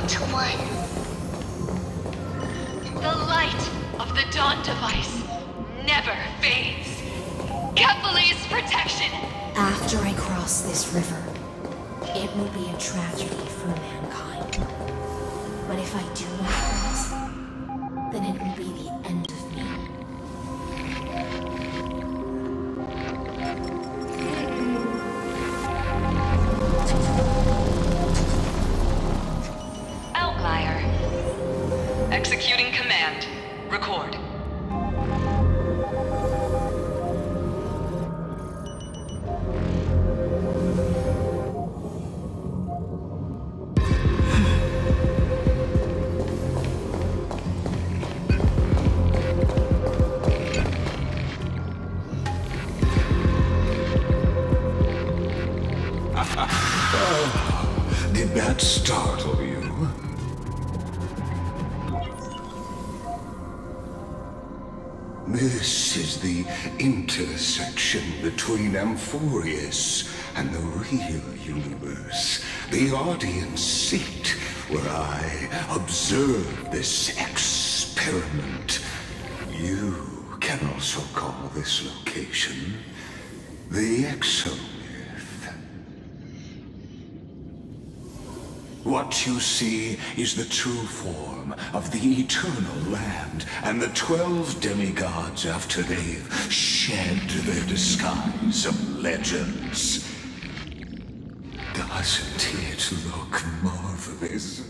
to one. The light of the Dawn device never fades. Kephales's protection! After I cross this river, it will be a tragedy for mankind. But if I do not cross, then it will be the end of me. Outlier. Executing command. Record. Did that startle you? This is the intersection between Amphorius and the real universe. The audience seat where I observe this experiment. You can also call this location the Exomyth. What you see is the true form of the eternal land and the 12 demigods after they've shed their disguise of legends. Doesn't it look marvelous?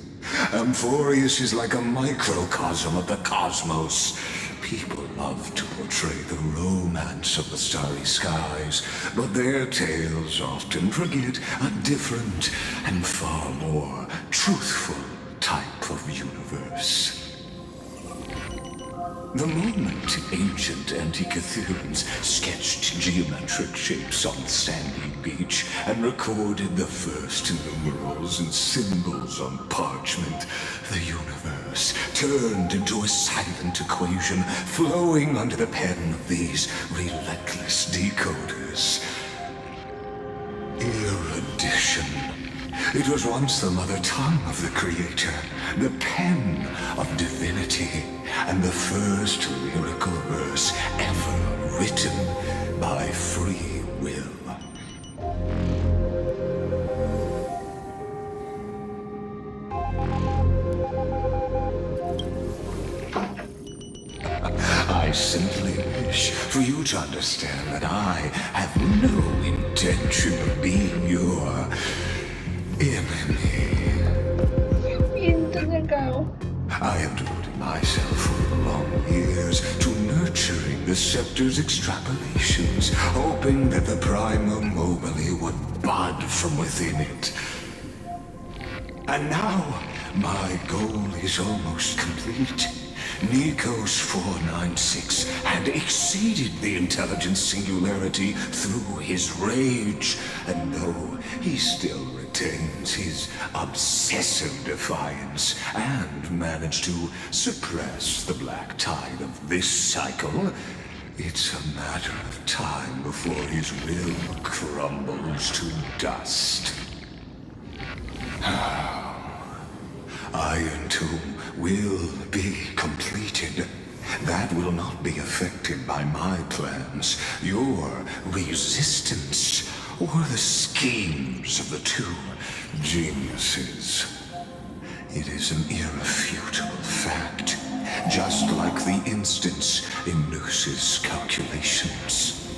Amphorius is like a microcosm of the cosmos. People love to portray the romance of the starry skies, but their tales often forget a different and far more truthful type of universe. The moment ancient Antikytherians sketched geometric shapes on the sandy beach and recorded the first numerals and symbols on parchment, the universe turned into a silent equation flowing under the pen of these relentless decoders. Erudition. It was once the mother tongue of the Creator, the pen of divinity, and the first lyrical verse ever written by free will. I simply wish for you to understand that I have no intention of being your enemy. I have devoted myself for long years to nurturing the scepter's extrapolations, hoping that the Prima Mobile would bud from within it. And now, my goal is almost complete. Nikos 496 had exceeded the intelligence singularity through his rage, and though he still retains his obsessive defiance and managed to suppress the black tide of this cycle, it's a matter of time before his will crumbles to dust. Iron Tomb will be completed. That will not be affected by my plans, your resistance, or the schemes of the two geniuses. It is an irrefutable fact, just like the instance in Noos's calculations.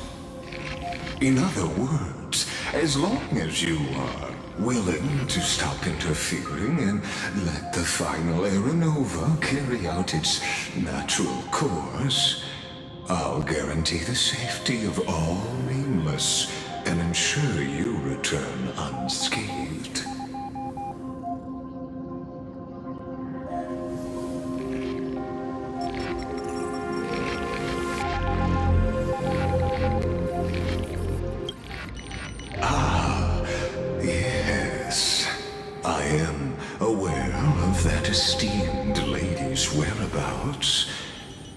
In other words, as long as you are willing to stop interfering and let the final Aeronova carry out its natural course, I'll guarantee the safety of all nameless and ensure you return unscathed. I am aware of that esteemed lady's whereabouts.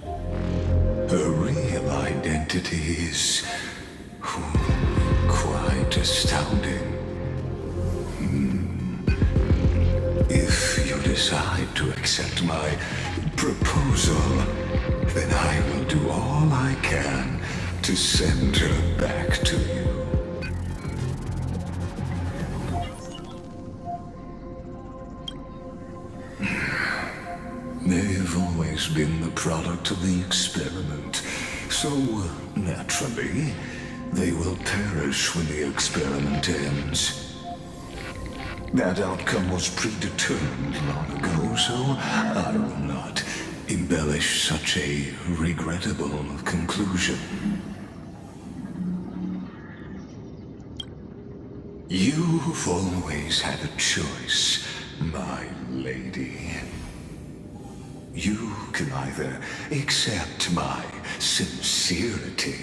Her real identity is quite astounding. If you decide to accept my proposal, then I will do all I can to send her back to you. They've always been the product of the experiment, so naturally, they will perish when the experiment ends. That outcome was predetermined long ago, so I will not embellish such a regrettable conclusion. You've always had a choice, my lady. You can either accept my sincerity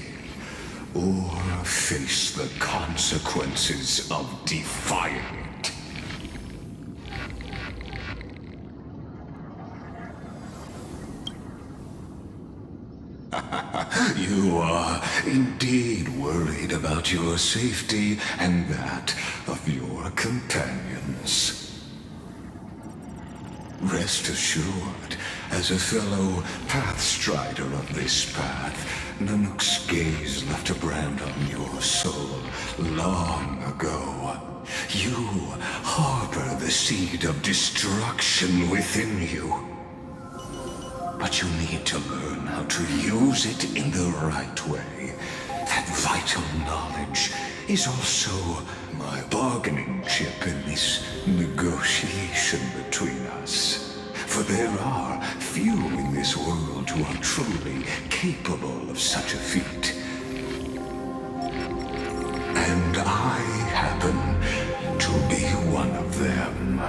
or face the consequences of defying it. You are indeed worried about your safety and that of your companions. Rest assured, as a fellow pathstrider of this path, Nanook's gaze left a brand on your soul long ago. You harbor the seed of destruction within you. But you need to learn how to use it in the right way. That vital knowledge is also my bargaining chip in this negotiation between us. For there are few in this world who are truly capable of such a feat. And I happen to be one of them.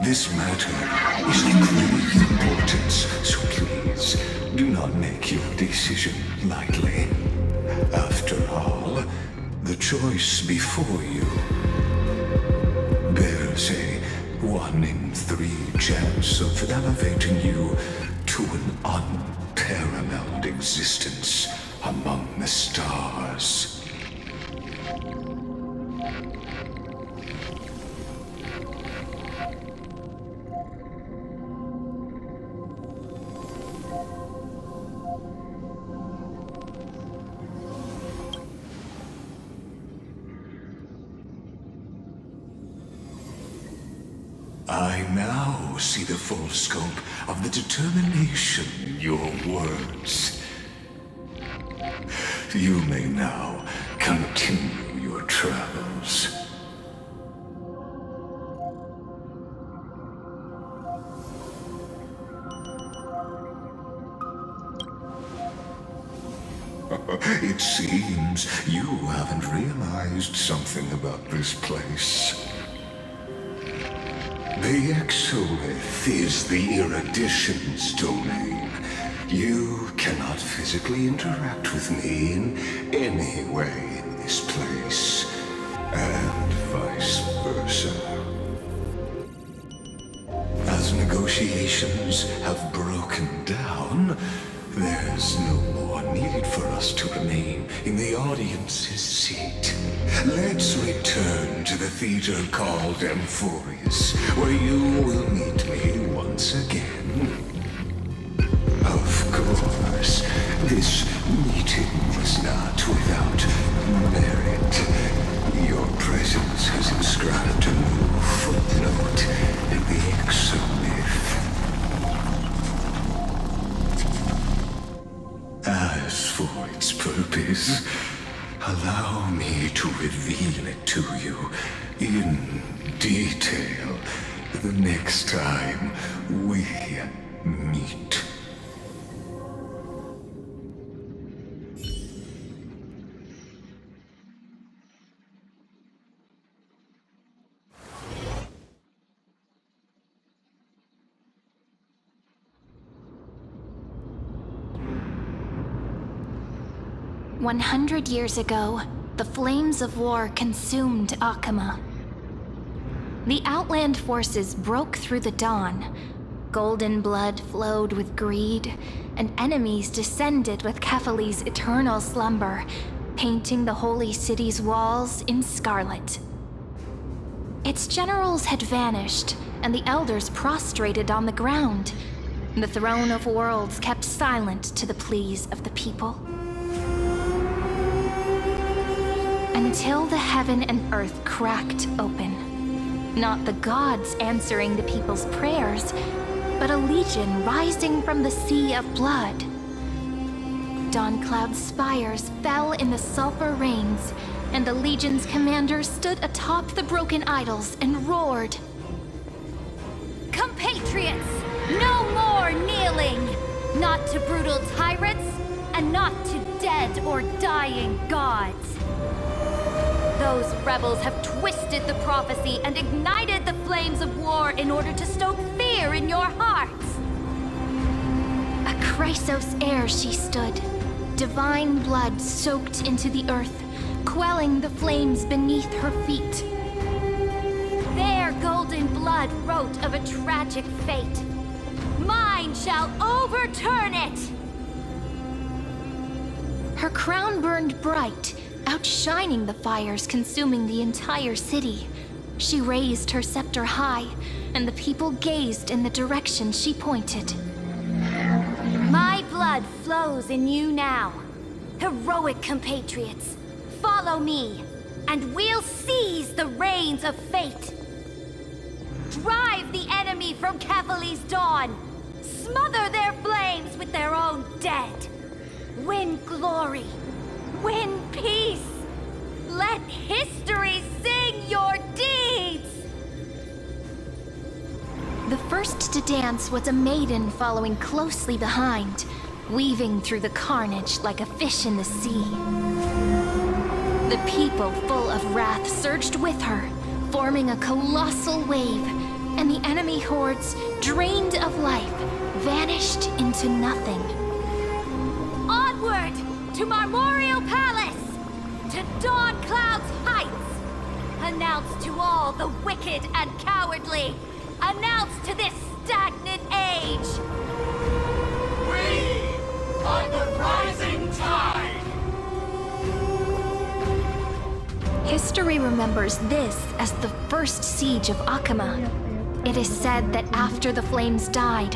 This matter is of great importance, so please do not make your decision lightly. After all, the choice before you bears a 1 in 3 chance of elevating you to an unparalleled existence among the stars. I now see the full scope of the determination in your words. You may now continue your travels. It seems you haven't realized something about this place. The Exolith is the Erudition's domain. You cannot physically interact with me in any way in this place, and vice versa. As negotiations have broken down, there's no more need for us to remain in the audience's seat. Let's return to the theater called Amphorius, where you will meet me once again. Of course, this meeting was not without merit. Your presence has inscribed a new footnote in the Exolith. As for its purpose, allow me to reveal it to you in detail the next time we meet. "100 years ago, the flames of war consumed Akama. The Outland forces broke through the dawn, Golden blood flowed with greed, and enemies descended with Kephali's eternal slumber, painting the holy city's walls in scarlet. Its generals had vanished, and the elders prostrated on the ground. The throne of worlds kept silent to the pleas of the people. Until the heaven and earth cracked open. Not the gods answering the people's prayers, but a legion rising from the sea of blood. Dawncloud's spires fell in the sulfur rains, and the legion's commander stood atop the broken idols and roared. Compatriots, no more kneeling! Not to brutal tyrants, and not to dead or dying gods. Those rebels have twisted the prophecy and ignited the flames of war in order to stoke fear in your hearts. A Chrysos heir she stood, divine blood soaked into the earth, quelling the flames beneath her feet. Their golden blood wrote of a tragic fate. Mine shall overturn it! Her crown burned bright, outshining the fires consuming the entire city. She raised her scepter high, and the people gazed in the direction she pointed. My blood flows in you now. Heroic compatriots, follow me, and we'll seize the reins of fate. Drive the enemy from Kephali's dawn. Smother their flames with their own dead. Win glory. Win peace. Let history sing your deeds. The first to dance was a maiden following closely behind, weaving through the carnage like a fish in the sea. The people, full of wrath, surged with her, forming a colossal wave, and the enemy hordes, drained of life, vanished into nothing. Onward to Marmorial Palace, to Dawncloud's heights. Announce to all the wicked and cowardly. Announce to this stagnant age. We are the rising tide! History remembers this as the first siege of Akama. It is said that after the flames died,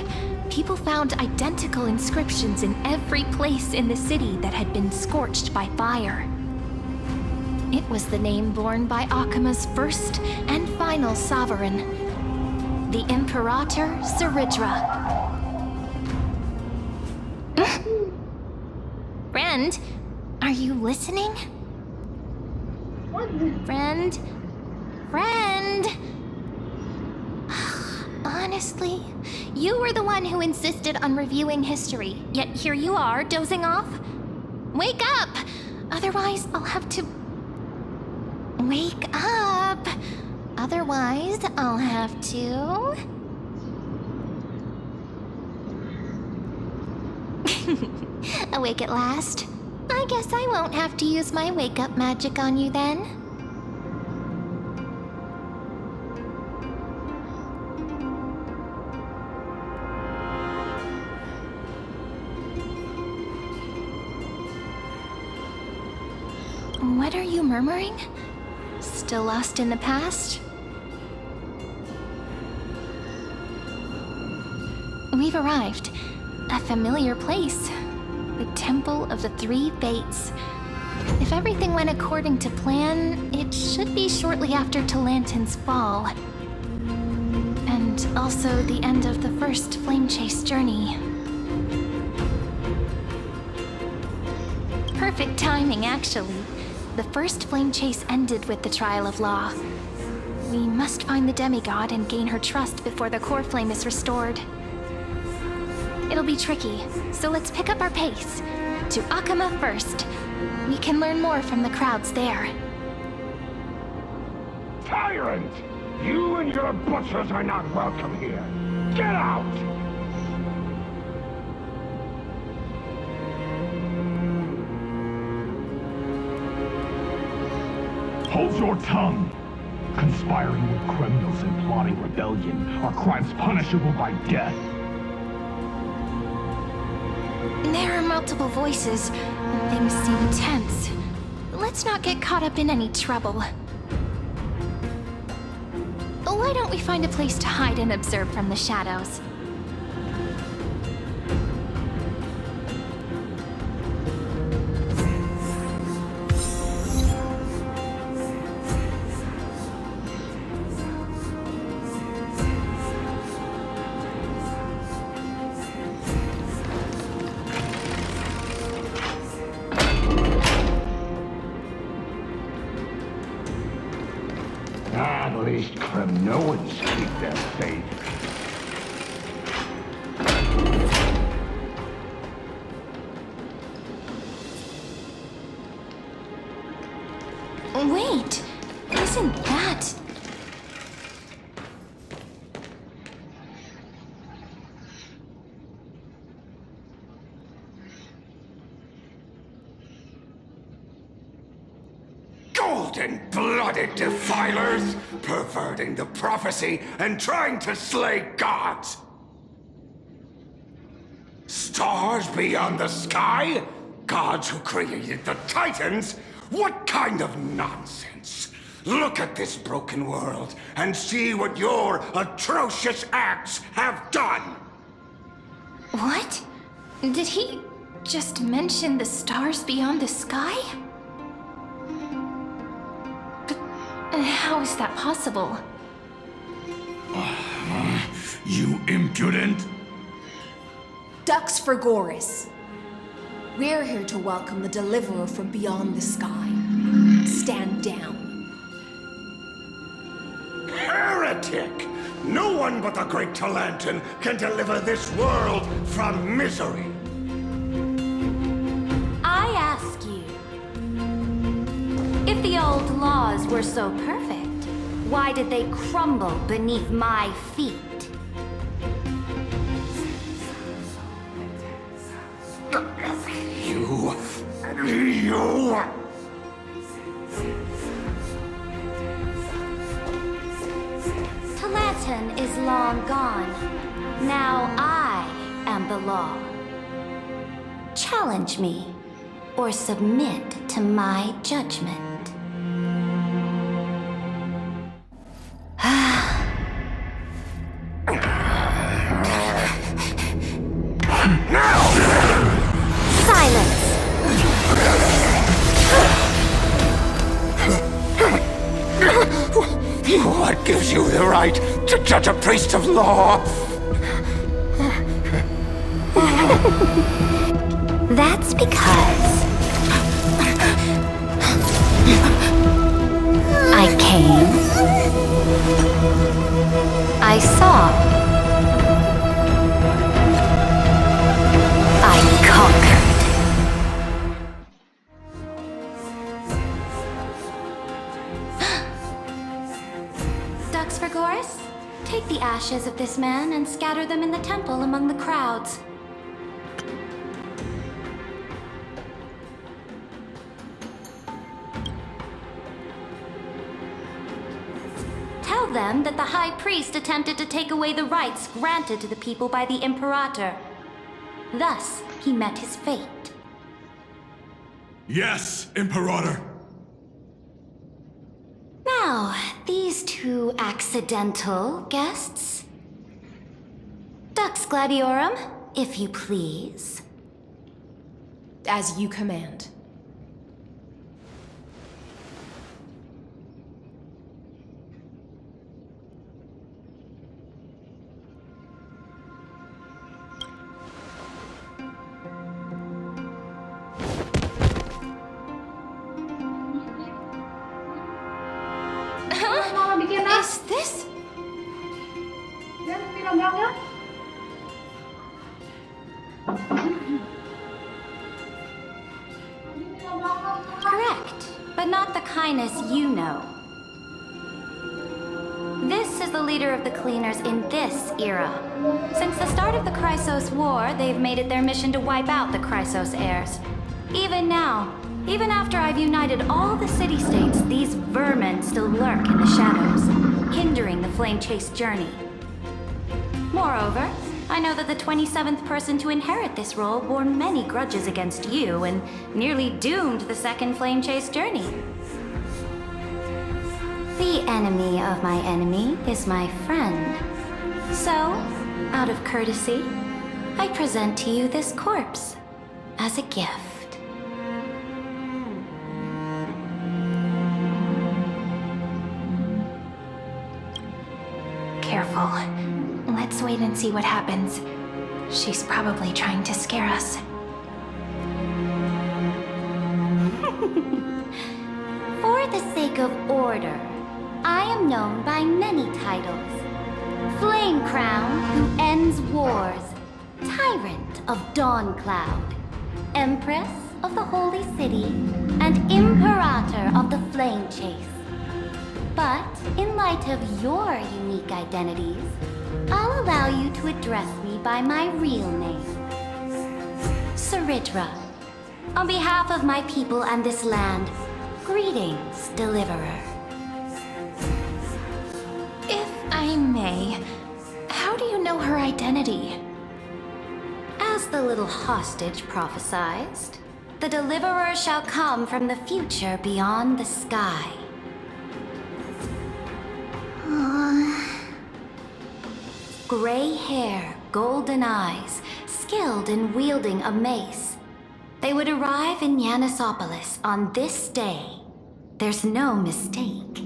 people found identical inscriptions in every place in the city that had been scorched by fire. It was the name borne by Akama's first and final sovereign, the Imperator Zeridra. Friend, are you listening? Friend? Friend? Honestly, you were the one who insisted on reviewing history, yet here you are, dozing off? Wake up! Otherwise, I'll have to... Wake up! Otherwise, I'll have to... Awake at last? I guess I won't have to use my wake-up magic on you then. What are you murmuring? Still lost in the past? We've arrived. A familiar place. The Temple of the Three Fates. If everything went according to plan, it should be shortly after Talantin's fall. And also the end of the first Flame Chase journey. Perfect timing, actually. The first Flame Chase ended with the Trial of Law. We must find the demigod and gain her trust before the core flame is restored. It'll be tricky, so let's pick up our pace. To Akama first. We can learn more from the crowds there. Tyrant! You and your butchers are not welcome here. Get out! Hold your tongue! Conspiring with criminals and plotting rebellion are crimes punishable by death. There are multiple voices, and things seem tense. Let's not get caught up in any trouble. Why don't we find a place to hide and observe from the shadows? At least Kremnoans keep their faith. Wait, isn't that... Golden-blooded defilers, perverting the prophecy and trying to slay gods! Stars beyond the sky? Gods who created the Titans? What kind of nonsense? Look at this broken world and see what your atrocious acts have done! What? Did he just mention the stars beyond the sky? But how is that possible? You impudent! Ducks for Goris. We're here to welcome the deliverer from beyond the sky. Stand down. Heretic! No one but the great Talantin can deliver this world from misery! I ask you, if the old laws were so perfect, why did they crumble beneath my feet? You... Talantin is long gone. Now I am the law. Challenge me, or submit to my judgment. Silence! What gives you the right to judge a priest of law? That's because I came, I saw, I conquered. Ducks for Goris, take the ashes of this man and scatter them in the temple among the crowds. Tell them that the High Priest attempted to take away the rights granted to the people by the Imperator. Thus, he met his fate. Yes, Imperator. Now, these two accidental guests. Dux Gladiorum, if you please. As you command. Is this? Correct, but not the kindness you know. This is the leader of the Cleaners in this era. Since the start of the Chrysos War, they've made it their mission to wipe out the Chrysos heirs. Even now, even after I've united all the city-states, these vermin still lurk in the shadows, hindering the flame-chased journey. Moreover, I know that the 27th person to inherit this role bore many grudges against you and nearly doomed the second Flame Chase journey. The enemy of my enemy is my friend. So, out of courtesy, I present to you this corpse as a gift. Careful. Let's wait and see what happens. She's probably trying to scare us. For the sake of order, I am known by many titles. Flame Crown, who ends wars. Tyrant of Dawn Cloud. Empress of the Holy City. And Imperator of the Flame Chase. But, in light of your unique identities, I'll allow you to address me by my real name. Saridra. On behalf of my people and this land, greetings, Deliverer. If I may, how do you know her identity? As the little hostage prophesied, the Deliverer shall come from the future beyond the sky. Gray hair, golden eyes, skilled in wielding a mace. They would arrive in Yanisopolis on this day. There's no mistake.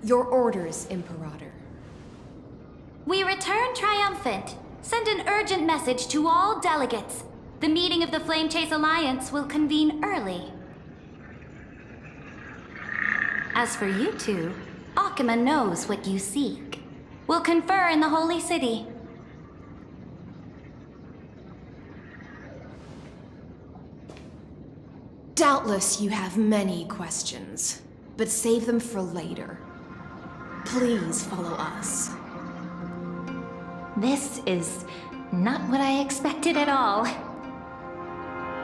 Your orders, Imperator. We return triumphant. Send an urgent message to all delegates. The meeting of the Flame Chase Alliance will convene early. As for you two, Akima knows what you seek. We'll confer in the Holy City. Doubtless you have many questions, but save them for later. Please follow us. This is not what I expected at all.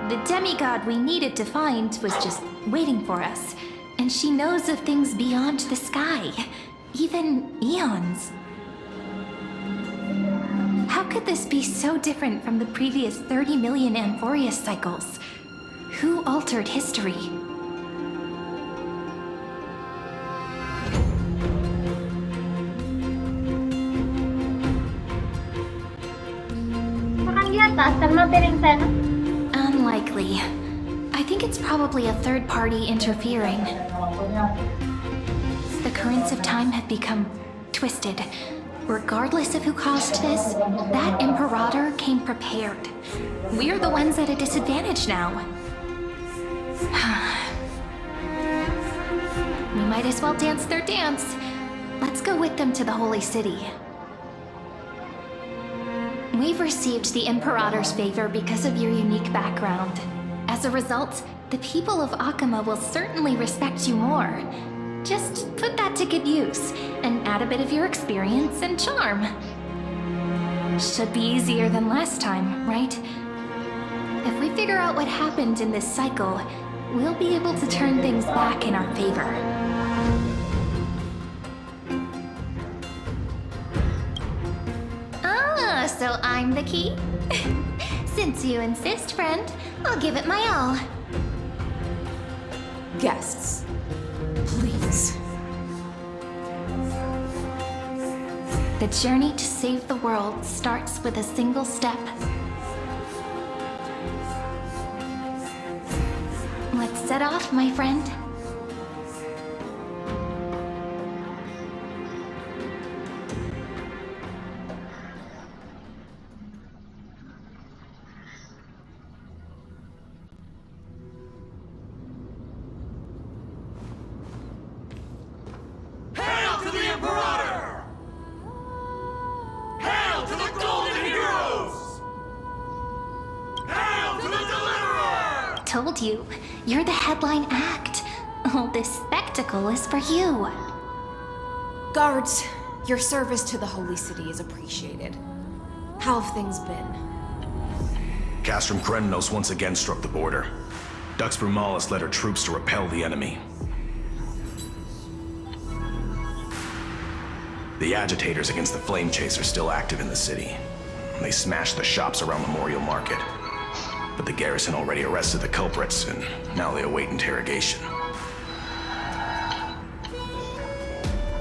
The demigod we needed to find was just waiting for us, and she knows of things beyond the sky, even eons. How could this be so different from the previous 30 million Amphorius cycles? Who altered history? Makan di atas kan mampir yang sana. Unlikely. I think it's probably a third party interfering. The currents of time have become twisted. Regardless of who caused this, that Imperator came prepared. We're the ones at a disadvantage now. We might as well dance their dance. Let's go with them to the Holy City. We've received the Imperator's favor because of your unique background. As a result, the people of Akima will certainly respect you more. Just put that to good use, and add a bit of your experience and charm. Should be easier than last time, right? If we figure out what happened in this cycle, we'll be able to turn things back in our favor. Ah, so I'm the key? Since you insist, friend, I'll give it my all. Guests, please. The journey to save the world starts with a single step. Let's set off, my friend. Hail to the Imperator! Hail to the Golden Heroes! Hail to the Deliverer! Told you, you're the headline act. All this spectacle is for you. Guards, your service to the Holy City is appreciated. How have things been? Castrum Krennos once again struck the border. Dux Brumalis led her troops to repel the enemy. The agitators against the Flame Chase are still active in the city. They smashed the shops around Memorial Market. But the garrison already arrested the culprits, and now they await interrogation.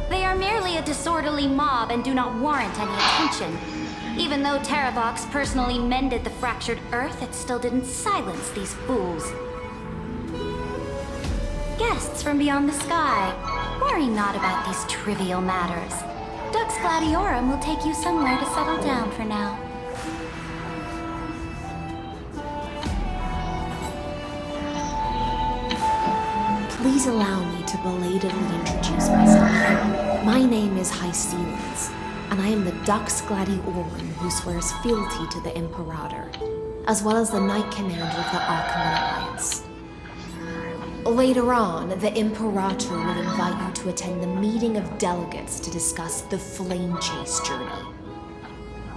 They are merely a disorderly mob and do not warrant any attention. Even though Terravox personally mended the fractured Earth, it still didn't silence these fools. Guests from beyond the sky, worry not about these trivial matters. Dux Gladiorum will take you somewhere to settle down for now. Please allow me to belatedly introduce myself. My name is Hycelens, and I am the Dux Gladiorum who swears fealty to the Imperator, as well as the Knight Commander of the Arkham Alliance. Later on, the Imperator will invite you to attend the meeting of delegates to discuss the Flame Chase journey.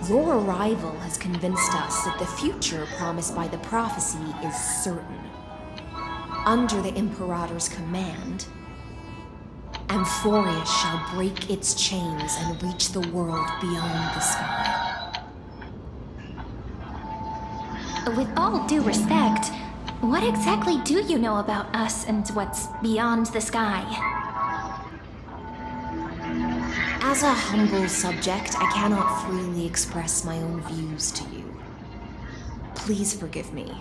Your arrival has convinced us that the future promised by the prophecy is certain. Under the Imperator's command, Amphorius shall break its chains and reach the world beyond the sky. With all due respect, what exactly do you know about us and what's beyond the sky? As a humble subject, I cannot freely express my own views to you. Please forgive me.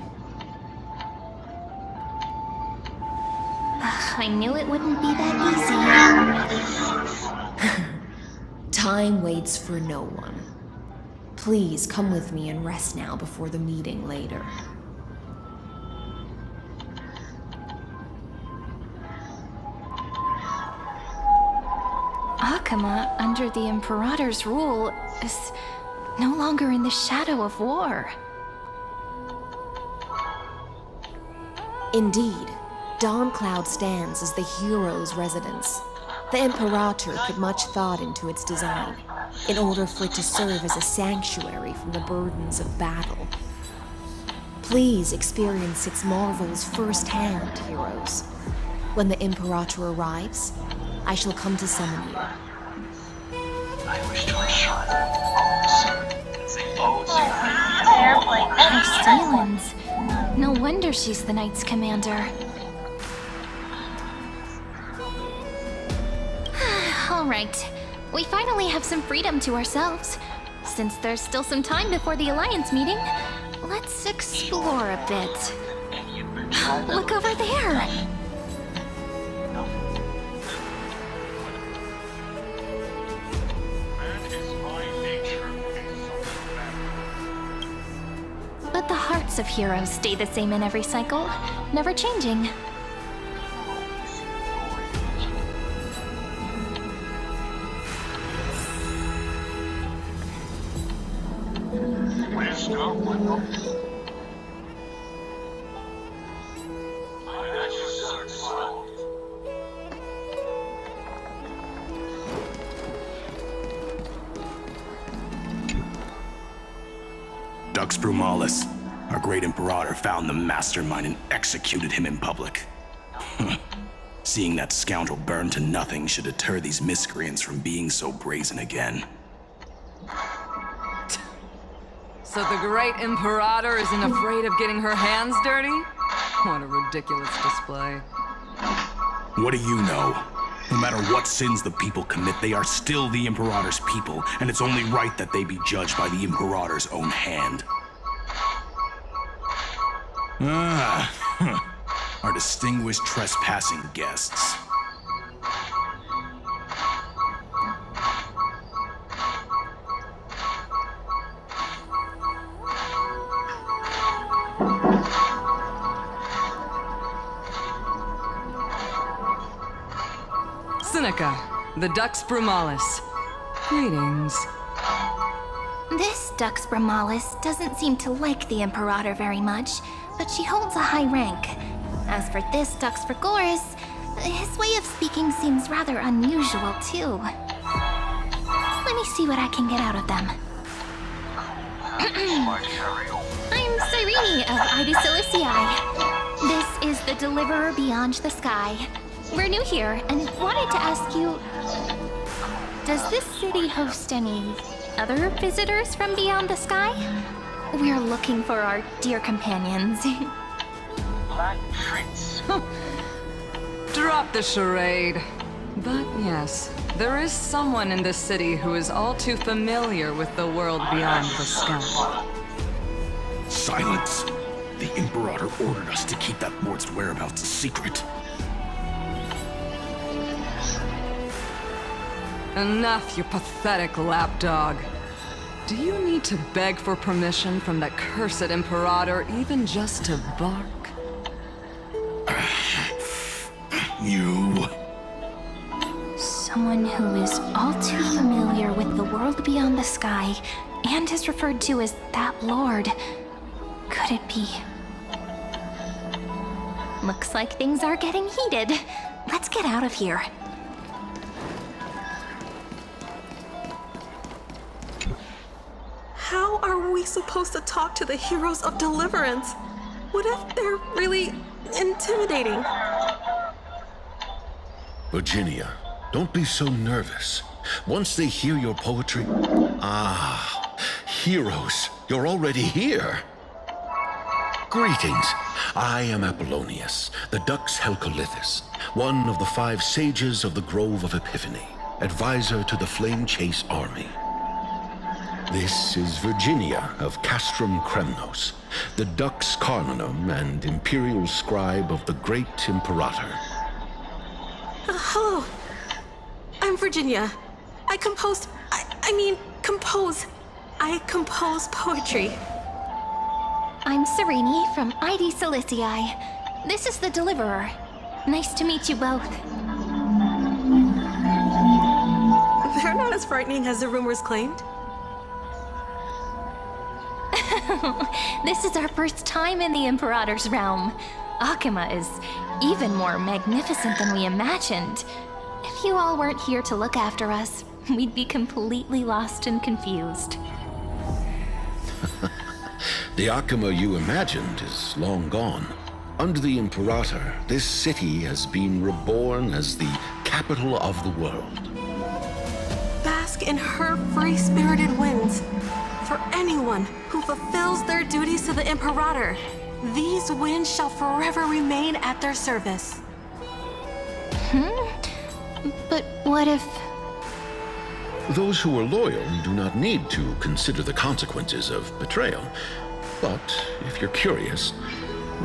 I knew it wouldn't be that easy. Time waits for no one. Please come with me and rest now before the meeting later. Akama, under the Imperator's rule, is no longer in the shadow of war. Indeed, Dawncloud stands as the hero's residence. The Imperator put much thought into its design, in order for it to serve as a sanctuary from the burdens of battle. Please experience its marvels firsthand, heroes. When the Imperator arrives, I shall come to summon you. I wish to ensure that all Hycelens. No wonder she's the Knight's commander. All right, we finally have some freedom to ourselves. Since there's still some time before the Alliance meeting, let's explore a bit. Look over there! But the hearts of heroes stay the same in every cycle, never changing. Dux Brumalis, our great Imperator, found the mastermind and executed him in public. Seeing that scoundrel burn to nothing should deter these miscreants from being so brazen again. So the great Imperator isn't afraid of getting her hands dirty? What a ridiculous display. What do you know? No matter what sins the people commit, they are still the Imperator's people, and it's only right that they be judged by the Imperator's own hand. Our distinguished trespassing guests. Seneca, the Dux Brumalis. Greetings. This Dux Brumalis doesn't seem to like the Imperator very much, but she holds a high rank. As for this Dux Frigoris, his way of speaking seems rather unusual, too. Let me see what I can get out of them. I'm Cyrene of Ida Silicii. This is the Deliverer Beyond the Sky. We're new here and wanted to ask you, does this city host any other visitors from beyond the sky? We're looking for our dear companions. Black Prince. Drop the charade. But yes, there is someone in this city who is all too familiar with the world beyond the sky. Silence! The Imperator ordered us to keep that lord's whereabouts a secret. Enough, you pathetic lapdog. Do you need to beg for permission from that cursed Imperator even just to bark? You... Someone who is all too familiar with the world beyond the sky and is referred to as that lord. Could it be? Looks like things are getting heated. Let's get out of here. How are we supposed to talk to the heroes of deliverance? What if they're really intimidating? Virginia, don't be so nervous. Once they hear your poetry... Ah, heroes, you're already here. Greetings. I am Apollonius, the Dux Helcolithus, one of the 5 sages of the Grove of Epiphany, advisor to the Flame Chase army. This is Virginia of Castrum Kremnos, the Dux Carnunum and imperial scribe of the Great Imperator. Hello. I'm Virginia. I compose poetry. I'm Serene from ID Silicii. This is the Deliverer. Nice to meet you both. They're not as frightening as the rumors claimed. This is our first time in the Imperator's realm. Akima is even more magnificent than we imagined. If you all weren't here to look after us, we'd be completely lost and confused. The Akima you imagined is long gone. Under the Imperator, this city has been reborn as the capital of the world. Bask in her free-spirited winds. For anyone who fulfills their duties to the Imperator, these winds shall forever remain at their service. But what if... Those who are loyal do not need to consider the consequences of betrayal. But if you're curious,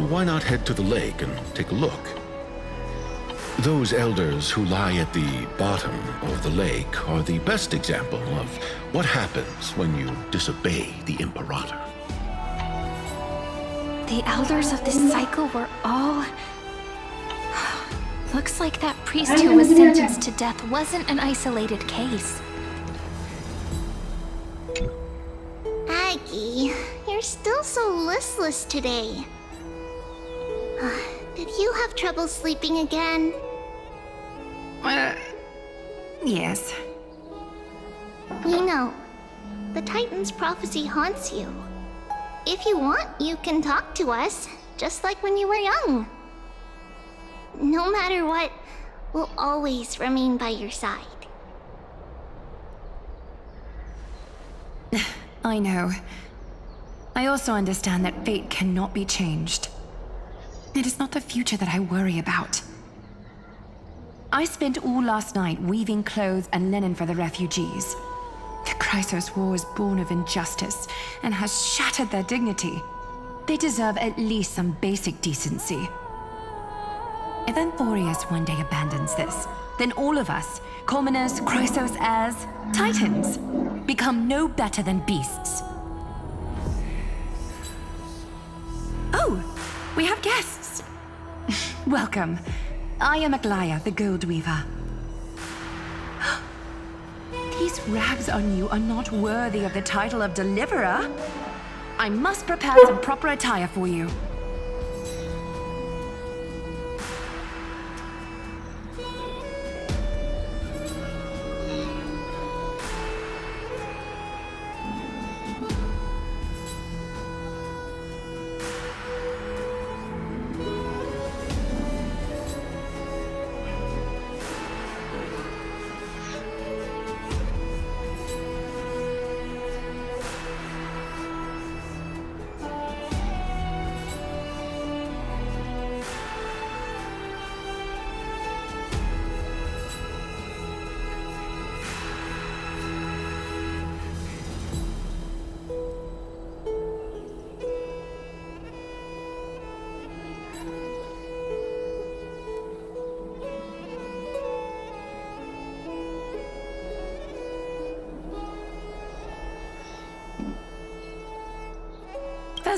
why not head to the lake and take a look? Those elders who lie at the bottom of the lake are the best example of what happens when you disobey the Imperator. The elders of this cycle were all... Looks like that priest who was sentenced to death wasn't an isolated case. Aggie, you're still so listless today. Did you have trouble sleeping again? Yes. You know, the Titan's prophecy haunts you. If you want, you can talk to us, just like when you were young. No matter what, we'll always remain by your side. I know. I also understand that fate cannot be changed. It is not the future that I worry about. I spent all last night weaving clothes and linen for the refugees. The Chrysos War was born of injustice and has shattered their dignity. They deserve at least some basic decency. If Anthorius one day abandons this, then all of us, commoners, Chrysos heirs, Titans, become no better than beasts. Oh, we have guests. Welcome. I am Aglaya, the Gold Weaver. These rags on you are not worthy of the title of Deliverer. I must prepare some proper attire for you.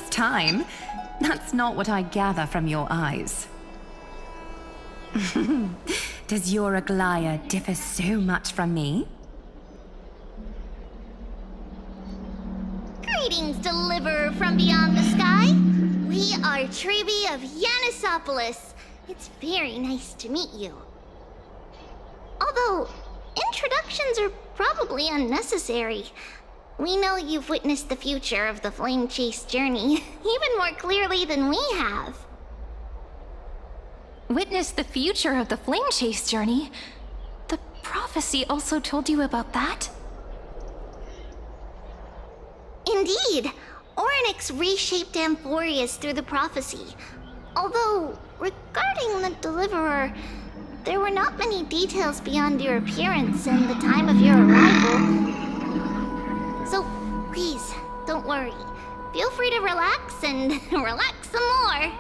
first time. That's not what I gather from your eyes. Does your Aglaya differ so much from me? Greetings, deliverer from beyond the sky. We are Tribi of Yanisopolis. It's very nice to meet you. Although, introductions are probably unnecessary. We know you've witnessed the future of the Flame Chase journey even more clearly than we have. Witness the future of the Flame Chase journey? The prophecy also told you about that? Indeed, Orynyx reshaped Amphorius through the prophecy. Although, regarding the Deliverer, there were not many details beyond your appearance and the time of your arrival. So, please, don't worry. Feel free to relax and relax some more.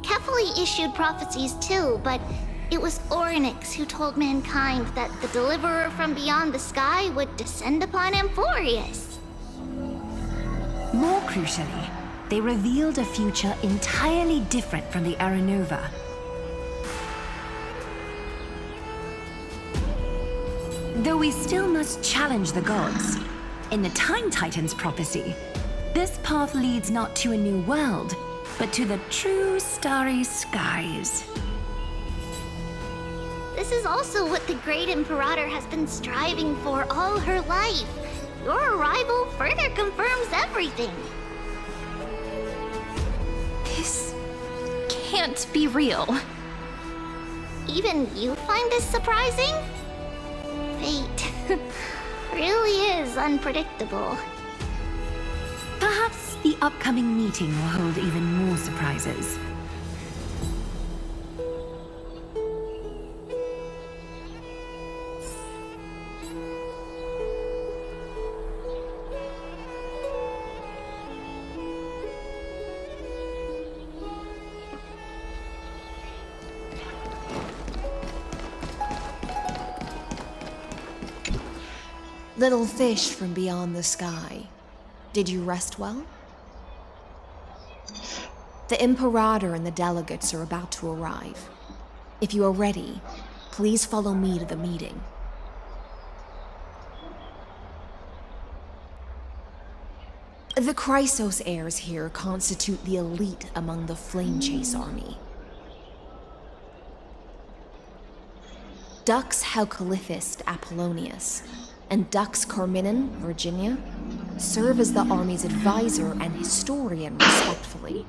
Kefali issued prophecies too, but it was Orynyx who told mankind that the Deliverer from beyond the sky would descend upon Amphorius. More crucially, they revealed a future entirely different from the Aranova. Though we still must challenge the gods. In the Time Titan's prophecy, this path leads not to a new world, but to the true starry skies. This is also what the Great Imperator has been striving for all her life. Your arrival further confirms everything. This can't be real. Even you find this surprising? Fate really is unpredictable. Perhaps the upcoming meeting will hold even more surprises. Little fish from beyond the sky, did you rest well? The Imperator and the delegates are about to arrive. If you are ready, please follow me to the meeting. The Chrysos heirs here constitute the elite among the Flame Chase army. Dux Halcalithist Apollonius and Dux Carminin, Virginia, serve as the army's advisor and historian respectfully.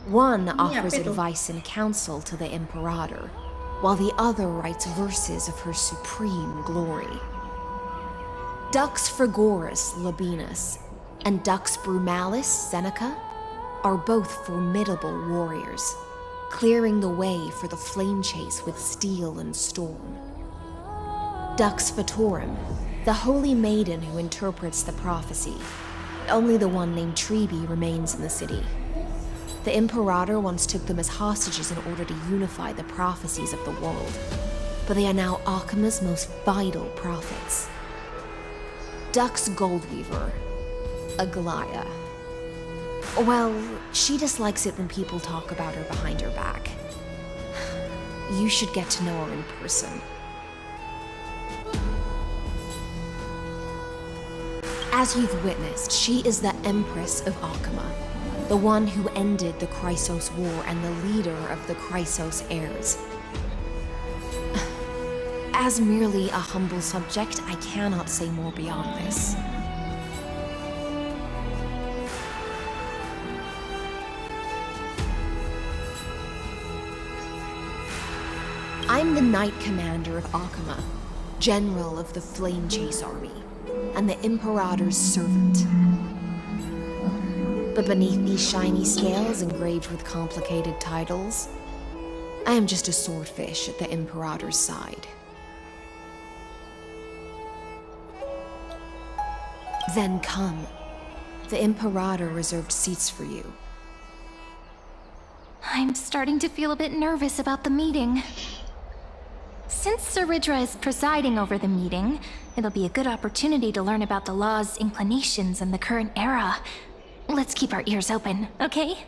One offers advice and counsel to the Imperator, while the other writes verses of her supreme glory. Dux Frigoris Labienus and Dux Brumalis Seneca are both formidable warriors, clearing the way for the flame chase with steel and storm. Dux Fatorum, the holy maiden who interprets the prophecy. Only the one named Tribi remains in the city. The Imperator once took them as hostages in order to unify the prophecies of the world, but they are now Akima's most vital prophets. Dux Goldweaver, Aglaya. Well, she dislikes it when people talk about her behind her back. You should get to know her in person. As you've witnessed, she is the Empress of Akima, the one who ended the Chrysos War and the leader of the Chrysos heirs. As merely a humble subject, I cannot say more beyond this. I'm the Knight Commander of Akima, General of the Flame Chase Army, and the Imperator's servant. But beneath these shiny scales engraved with complicated titles, I am just a swordfish at the Imperator's side. Then come. The Imperator reserved seats for you. I'm starting to feel a bit nervous about the meeting. Since Saridra is presiding over the meeting, it'll be a good opportunity to learn about the law's inclinations in the current era. Let's keep our ears open, okay?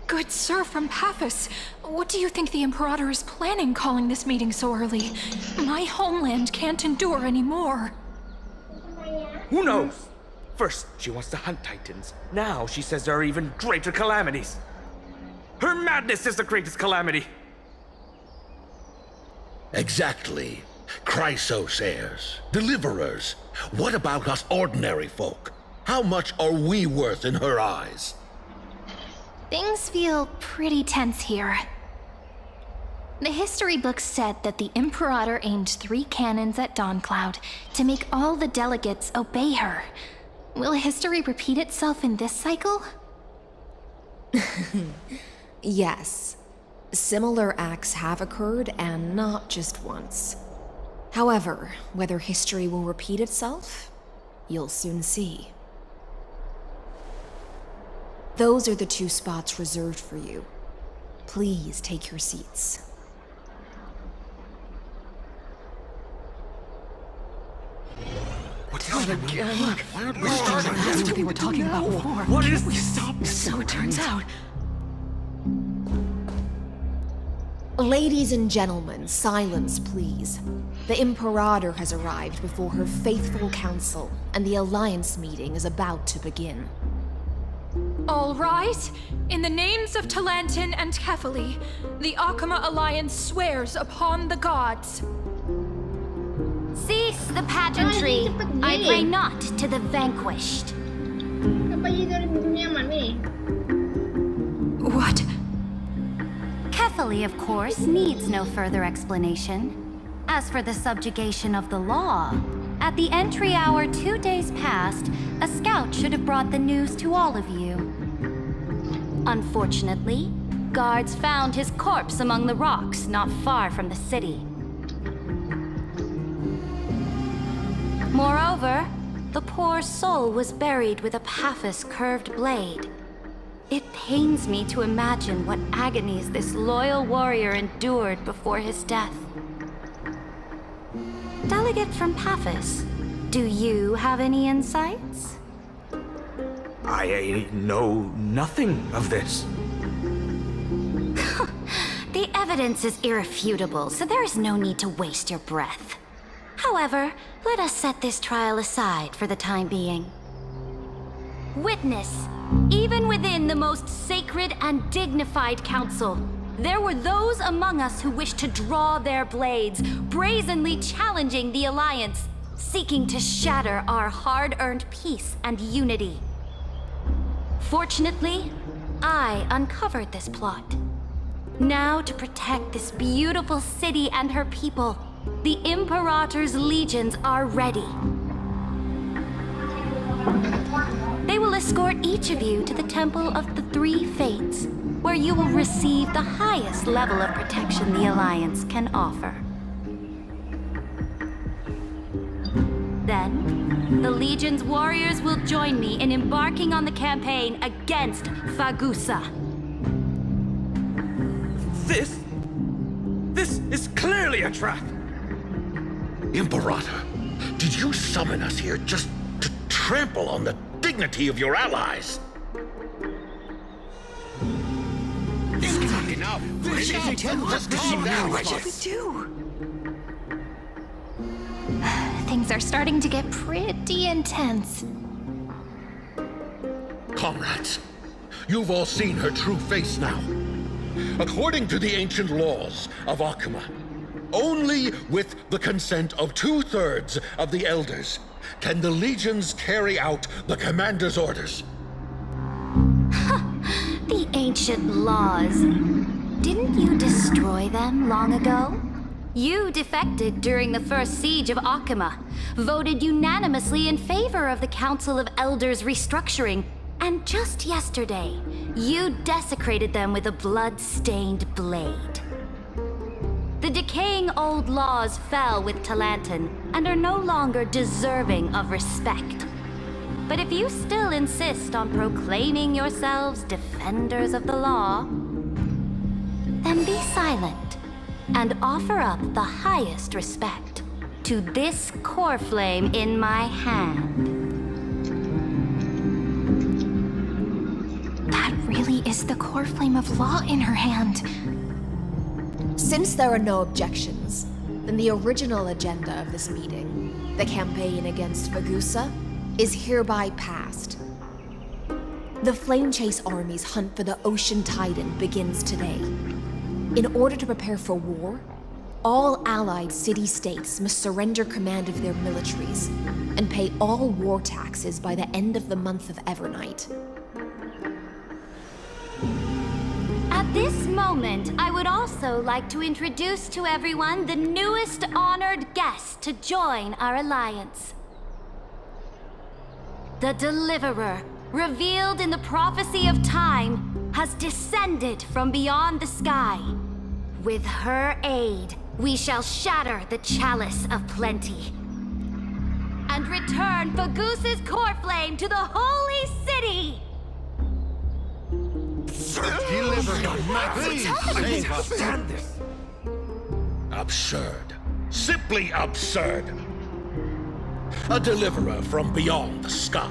Good sir from Paphos, what do you think the Imperator is planning calling this meeting so early? My homeland can't endure anymore. Who knows? First, she wants to hunt Titans. Now she says there are even greater calamities. Her madness is the greatest calamity. Exactly. Chrysos heirs, deliverers. What about us ordinary folk? How much are we worth in her eyes? Things feel pretty tense here. The history books said that the Imperator aimed 3 cannons at Dawncloud to make all the delegates obey her. Will history repeat itself in this cycle? Yes. Similar acts have occurred, and not just once. However, whether history will repeat itself, you'll soon see. Those are the 2 spots reserved for you. Please take your seats. What's going on again? Why aren't we starting? That's what they were talking about before. What is We stopped. So it turns out. Ladies and gentlemen, silence, please. The Imperator has arrived before her faithful council, and the Alliance meeting is about to begin. All right. In the names of Talantin and Kefali, the Akama Alliance swears upon the gods. Cease the pageantry. I pray not to the vanquished. What? Kefali, of course, needs no further explanation. As for the subjugation of the law, at the entry hour 2 days past, a scout should have brought the news to all of you. Unfortunately, guards found his corpse among the rocks not far from the city. Moreover, the poor soul was buried with a Paphos curved blade. It pains me to imagine what agonies this loyal warrior endured before his death. Delegate from Paphos, do you have any insights? I know nothing of this. The evidence is irrefutable, so there is no need to waste your breath. However, let us set this trial aside for the time being. Witness, even within the most sacred and dignified council, there were those among us who wished to draw their blades, brazenly challenging the Alliance, seeking to shatter our hard-earned peace and unity. Fortunately, I uncovered this plot. Now, to protect this beautiful city and her people, the Imperator's legions are ready. They will escort each of you to the Temple of the Three Fates, where you will receive the highest level of protection the Alliance can offer. Then, the Legion's warriors will join me in embarking on the campaign against Fagusa. This is clearly a trap! Imperator, did you summon us here just to trample on the dignity of your allies? Enough! Let's calm down, witches! Things are starting to get pretty intense. Comrades, you've all seen her true face now. According to the ancient laws of Akama, only with the consent of 2/3 of the elders can the legions carry out the commander's orders. The ancient laws. Didn't you destroy them long ago? You defected during the first siege of Akama, voted unanimously in favor of the Council of Elders restructuring, and just yesterday, you desecrated them with a blood-stained blade. The decaying fading old laws fell with Talanton and are no longer deserving of respect. But if you still insist on proclaiming yourselves defenders of the law, then be silent and offer up the highest respect to this core flame in my hand. That really is the core flame of law in her hand. Since there are no objections, then the original agenda of this meeting, the campaign against Fagusa, is hereby passed. The Flame Chase Army's hunt for the Ocean Titan begins today. In order to prepare for war, all allied city-states must surrender command of their militaries and pay all war taxes by the end of the month of Evernight. At this moment, I would also like to introduce to everyone the newest honored guest to join our alliance. The Deliverer, revealed in the prophecy of time, has descended from beyond the sky. With her aid, we shall shatter the chalice of plenty and return Fagusa's core flame to the holy city! Please, save us. Absurd. Simply absurd. A deliverer from beyond the sky.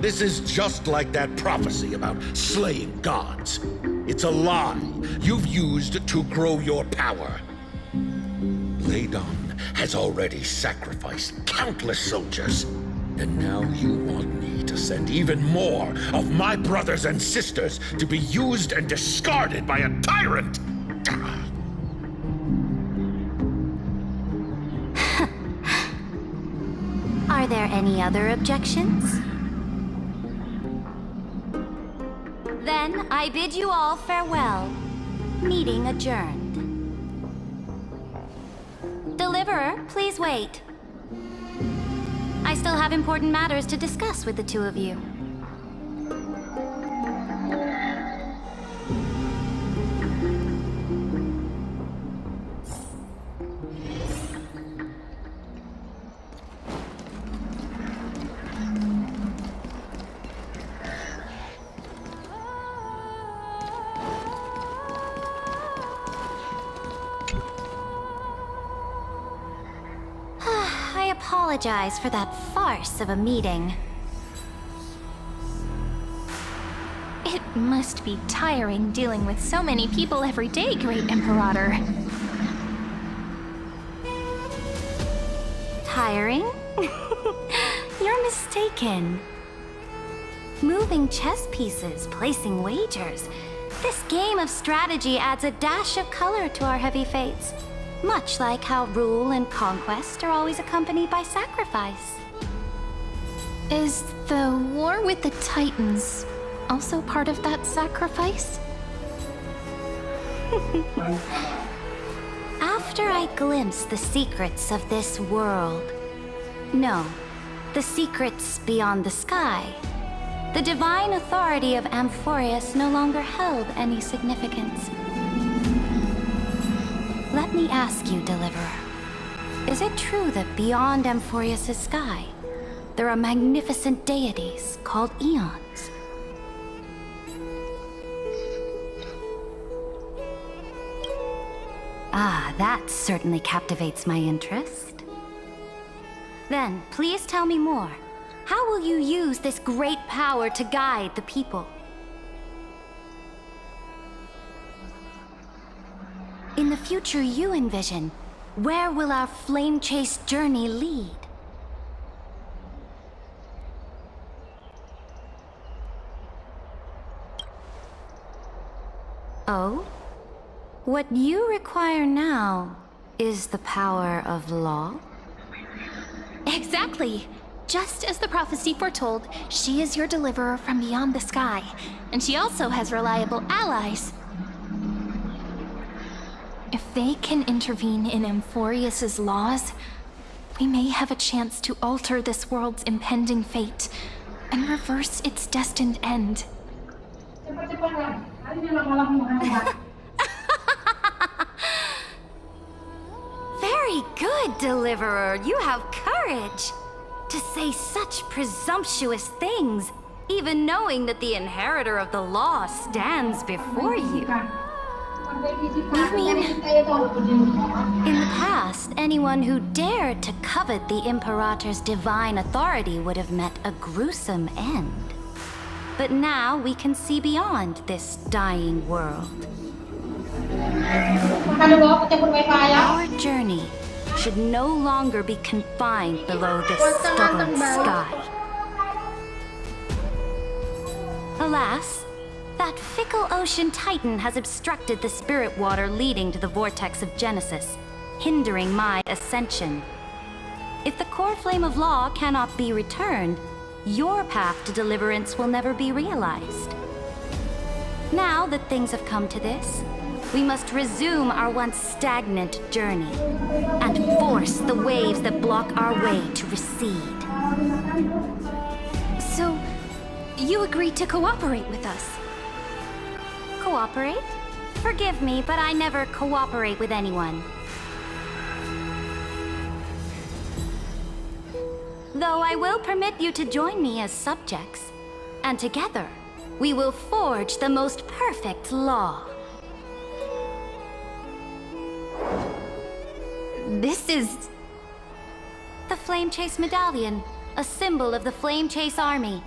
This is just like that prophecy about slaying gods. It's a lie you've used to grow your power. Ladon has already sacrificed countless soldiers, and now you want me to send even more of my brothers and sisters to be used and discarded by a tyrant! Are there any other objections? Then I bid you all farewell. Meeting adjourned. Deliverer, please wait. I still have important matters to discuss with the two of you. I apologize for that farce of a meeting. It must be tiring dealing with so many people every day, Great Imperator. Tiring? You're mistaken. Moving chess pieces, placing wagers. This game of strategy adds a dash of color to our heavy fates. Much like how rule and conquest are always accompanied by sacrifice. Is the war with the Titans also part of that sacrifice? After I glimpse the secrets of this world, no, the secrets beyond the sky, the divine authority of Amphorius no longer held any significance. Let me ask you, Deliverer, is it true that beyond Amphorius' sky, there are magnificent deities called Eons? Ah, that certainly captivates my interest. Then, please tell me more. How will you use this great power to guide the people? In the future you envision, where will our flame chase journey lead? Oh? What you require now is the power of law? Exactly! Just as the prophecy foretold, she is your deliverer from beyond the sky, and she also has reliable allies. If they can intervene in Amphorius' laws, we may have a chance to alter this world's impending fate and reverse its destined end. Good, Deliverer. You have courage. To say such presumptuous things, even knowing that the inheritor of the law stands before you. You mean... In the past, anyone who dared to covet the Imperator's divine authority would have met a gruesome end. But now we can see beyond this dying world. Our journey should no longer be confined below this stubborn sky. Alas, that fickle ocean titan has obstructed the spirit water leading to the vortex of Genesis, hindering my ascension. If the core flame of law cannot be returned, your path to deliverance will never be realized. Now that things have come to this, we must resume our once stagnant journey and force the waves that block our way to recede. So, you agreed to cooperate with us? Cooperate? Forgive me, but I never cooperate with anyone. Though I will permit you to join me as subjects, and together we will forge the most perfect law. This is... the Flame Chase Medallion, a symbol of the Flame Chase Army.